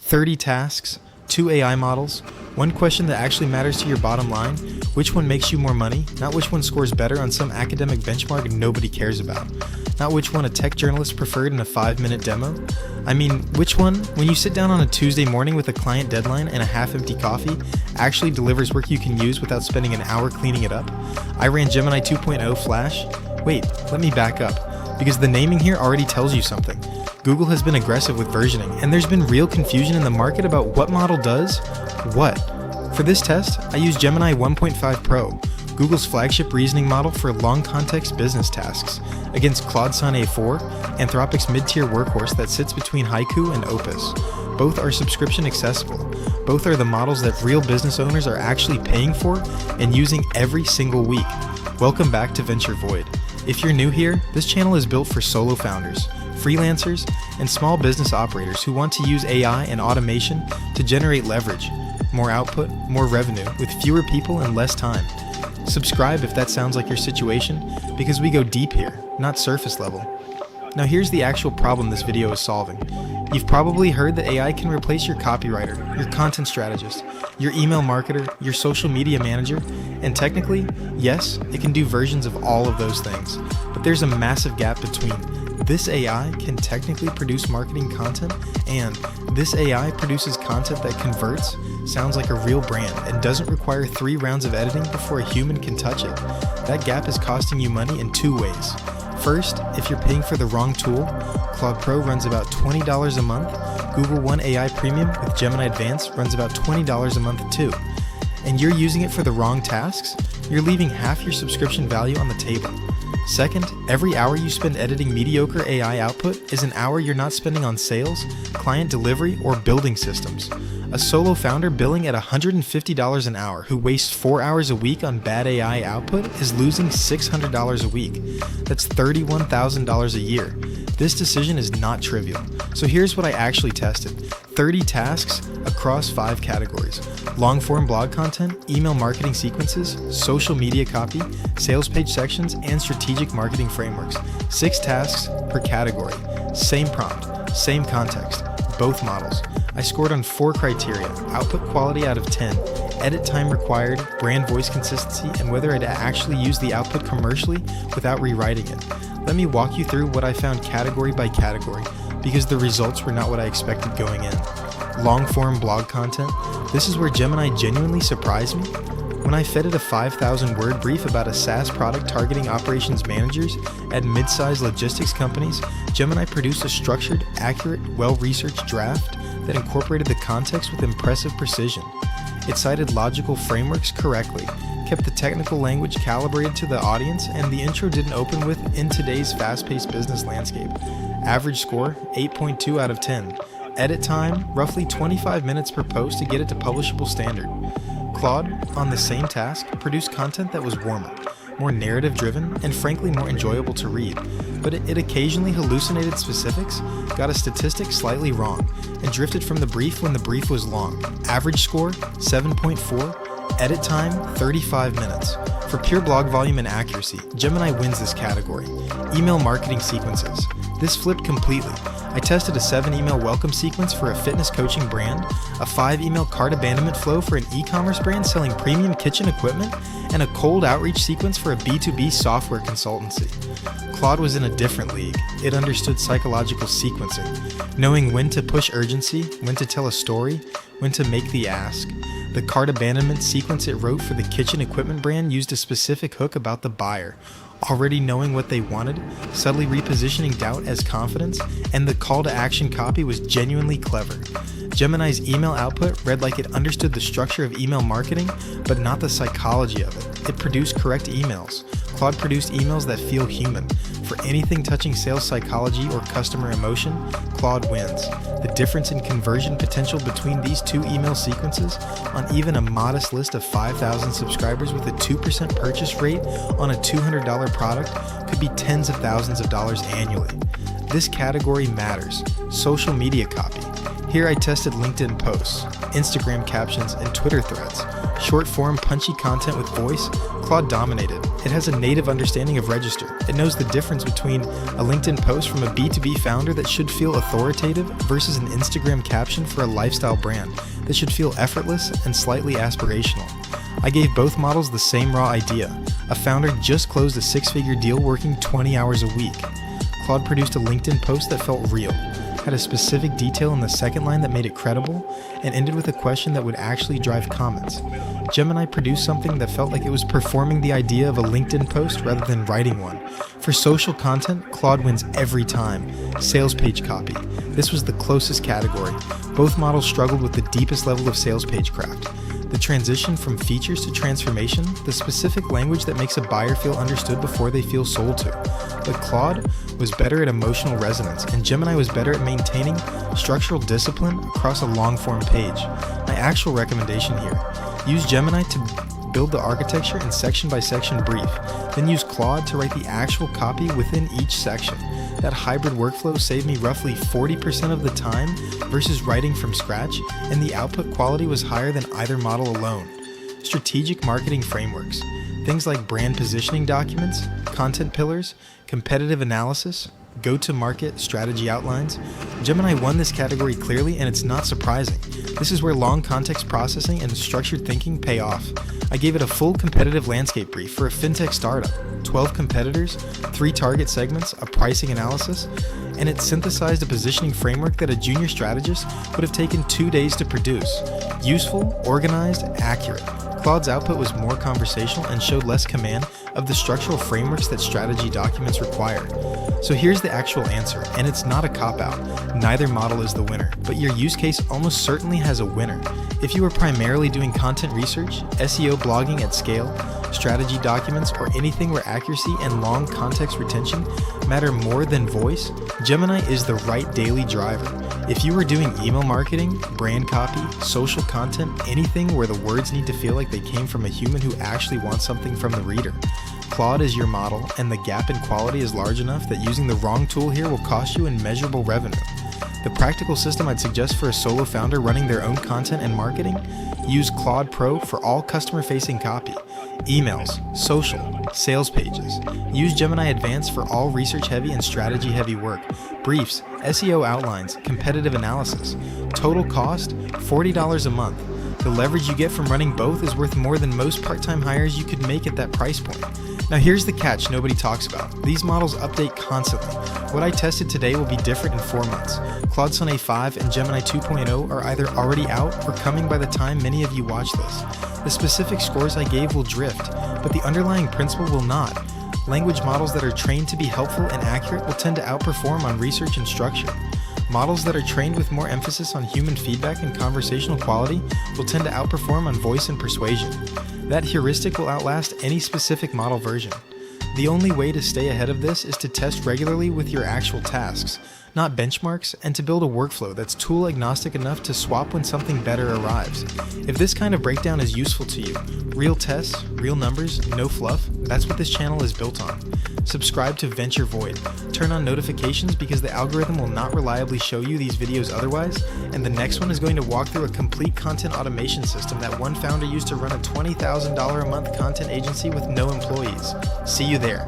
30 tasks, 2 AI models, one question that actually matters to your bottom line, which one makes you more money, not which one scores better on some academic benchmark nobody cares about, not which one a tech journalist preferred in a 5-minute demo. I mean, which one, when you sit down on a Tuesday morning with a client deadline and a half-empty coffee, actually delivers work you can use without spending an hour cleaning it up? I ran Gemini 2.0 Flash. Wait, let me back up, because the naming here already tells you something. Google has been aggressive with versioning, and there's been real confusion in the market about what model does what. For this test, I used Gemini 1.5 Pro, Google's flagship reasoning model for long context business tasks, against Claude Sonnet 4, Anthropic's mid-tier workhorse that sits between Haiku and Opus. Both are subscription accessible. Both are the models that real business owners are actually paying for and using every single week. Welcome back to Venture Void. If you're new here, this channel is built for solo founders, freelancers, and small business operators who want to use AI and automation to generate leverage, more output, more revenue, with fewer people and less time. Subscribe if that sounds like your situation, because we go deep here, not surface level. Now here's the actual problem this video is solving. You've probably heard that AI can replace your copywriter, your content strategist, your email marketer, your social media manager, and technically, yes, it can do versions of all of those things, but there's a massive gap between this AI can technically produce marketing content and this AI produces content that converts, sounds like a real brand, and doesn't require 3 rounds of editing before a human can touch it. That gap is costing you money in 2 ways. First, if you're paying for the wrong tool, Claude Pro runs about $20 a month, Google One AI Premium with Gemini Advanced runs about $20 a month too. And you're using it for the wrong tasks, you're leaving half your subscription value on the table. Second, every hour you spend editing mediocre AI output is an hour you're not spending on sales, client delivery, or building systems. A solo founder billing at $150 an hour who wastes 4 hours a week on bad AI output is losing $600 a week. That's $31,000 a year. This decision is not trivial. So here's what I actually tested. 30 tasks across 5 categories: long-form blog content, email marketing sequences, social media copy, sales page sections, and strategic marketing frameworks. 6 tasks per category. Same prompt, same context, both models. I scored on 4 criteria: output quality out of 10, edit time required, brand voice consistency, and whether I'd actually use the output commercially without rewriting it. Let me walk you through what I found category by category, because the results were not what I expected going in. Long-form blog content. This is where Gemini genuinely surprised me. When I fed it a 5,000-word brief about a SaaS product targeting operations managers at mid-sized logistics companies, Gemini produced a structured, accurate, well-researched draft that incorporated the context with impressive precision. It cited logical frameworks correctly, kept the technical language calibrated to the audience, and the intro didn't open with "in today's fast-paced business landscape." Average score, 8.2 out of 10. Edit time, roughly 25 minutes per post to get it to publishable standard. Claude, on the same task, produced content that was warmer, more narrative-driven, and frankly more enjoyable to read, but it occasionally hallucinated specifics, got a statistic slightly wrong, and drifted from the brief when the brief was long. Average score, 7.4. Edit time, 35 minutes. For pure blog volume and accuracy, Gemini wins this category. Email marketing sequences. This flipped completely. I tested a 7-email welcome sequence for a fitness coaching brand, a 5-email cart abandonment flow for an e-commerce brand selling premium kitchen equipment, and a cold outreach sequence for a B2B software consultancy. Claude was in a different league. It understood psychological sequencing, knowing when to push urgency, when to tell a story, when to make the ask. The cart abandonment sequence it wrote for the kitchen equipment brand used a specific hook about the buyer, already knowing what they wanted, subtly repositioning doubt as confidence, and the call to action copy was genuinely clever. Gemini's email output read like it understood the structure of email marketing, but not the psychology of it. It produced correct emails. Claude produced emails that feel human. For anything touching sales psychology or customer emotion, Claude wins. The difference in conversion potential between these 2 email sequences on even a modest list of 5,000 subscribers with a 2% purchase rate on a $200 product could be tens of thousands of dollars annually. This category matters. Social media copy. Here I tested LinkedIn posts, Instagram captions, and Twitter threads. Short-form, punchy content with voice, Claude dominated, It has a native understanding of register. It knows the difference between a LinkedIn post from a B2B founder that should feel authoritative versus an Instagram caption for a lifestyle brand that should feel effortless and slightly aspirational. I gave both models the same raw idea. A founder just closed a 6-figure deal working 20 hours a week. Claude produced a LinkedIn post that felt real, had a specific detail in the second line that made it credible, and ended with a question that would actually drive comments. Gemini produced something that felt like it was performing the idea of a LinkedIn post rather than writing one. For social content, Claude wins every time. Sales page copy. This was the closest category. Both models struggled with the deepest level of sales page craft. The transition from features to transformation, the specific language that makes a buyer feel understood before they feel sold to. But Claude was better at emotional resonance, and Gemini was better at maintaining structural discipline across a long-form page. My actual recommendation here: use Gemini to build the architecture in section-by-section brief, then use Claude to write the actual copy within each section. That hybrid workflow saved me roughly 40% of the time versus writing from scratch, and the output quality was higher than either model alone. Strategic marketing frameworks. Things like brand positioning documents, content pillars, competitive analysis, go-to-market strategy outlines. Gemini won this category clearly, and it's not surprising. This is where long context processing and structured thinking pay off. I gave it a full competitive landscape brief for a fintech startup, 12 competitors, 3 target segments, a pricing analysis, and it synthesized a positioning framework that a junior strategist would have taken 2 days to produce. Useful, organized, accurate. Claude's output was more conversational and showed less command of the structural frameworks that strategy documents require. So here's the actual answer, and it's not a cop-out. Neither model is the winner, but your use case almost certainly has a winner. If you are primarily doing content research, SEO blogging at scale, strategy documents, or anything where accuracy and long context retention matter more than voice, Gemini is the right daily driver. If you are doing email marketing, brand copy, social content, anything where the words need to feel like they came from a human who actually wants something from the reader, Claude is your model, and the gap in quality is large enough that using the wrong tool here will cost you in measurable revenue. The practical system I'd suggest for a solo founder running their own content and marketing: use Claude Pro for all customer-facing copy, emails, social, sales pages. Use Gemini Advanced for all research-heavy and strategy-heavy work, briefs, SEO outlines, competitive analysis. Total cost, $40 a month. The leverage you get from running both is worth more than most part-time hires you could make at that price point. Now here's the catch nobody talks about. These models update constantly. What I tested today will be different in 4 months. Claude Sonnet 5 and Gemini 2.0 are either already out or coming by the time many of you watch this. The specific scores I gave will drift, but the underlying principle will not. Language models that are trained to be helpful and accurate will tend to outperform on research and structure. Models that are trained with more emphasis on human feedback and conversational quality will tend to outperform on voice and persuasion. That heuristic will outlast any specific model version. The only way to stay ahead of this is to test regularly with your actual tasks, not benchmarks, and to build a workflow that's tool agnostic enough to swap when something better arrives. If this kind of breakdown is useful to you, real tests, real numbers, no fluff, that's what this channel is built on. Subscribe to Venture Void. Turn on notifications because the algorithm will not reliably show you these videos otherwise, and the next one is going to walk through a complete content automation system that one founder used to run a $20,000 a month content agency with no employees. See you there.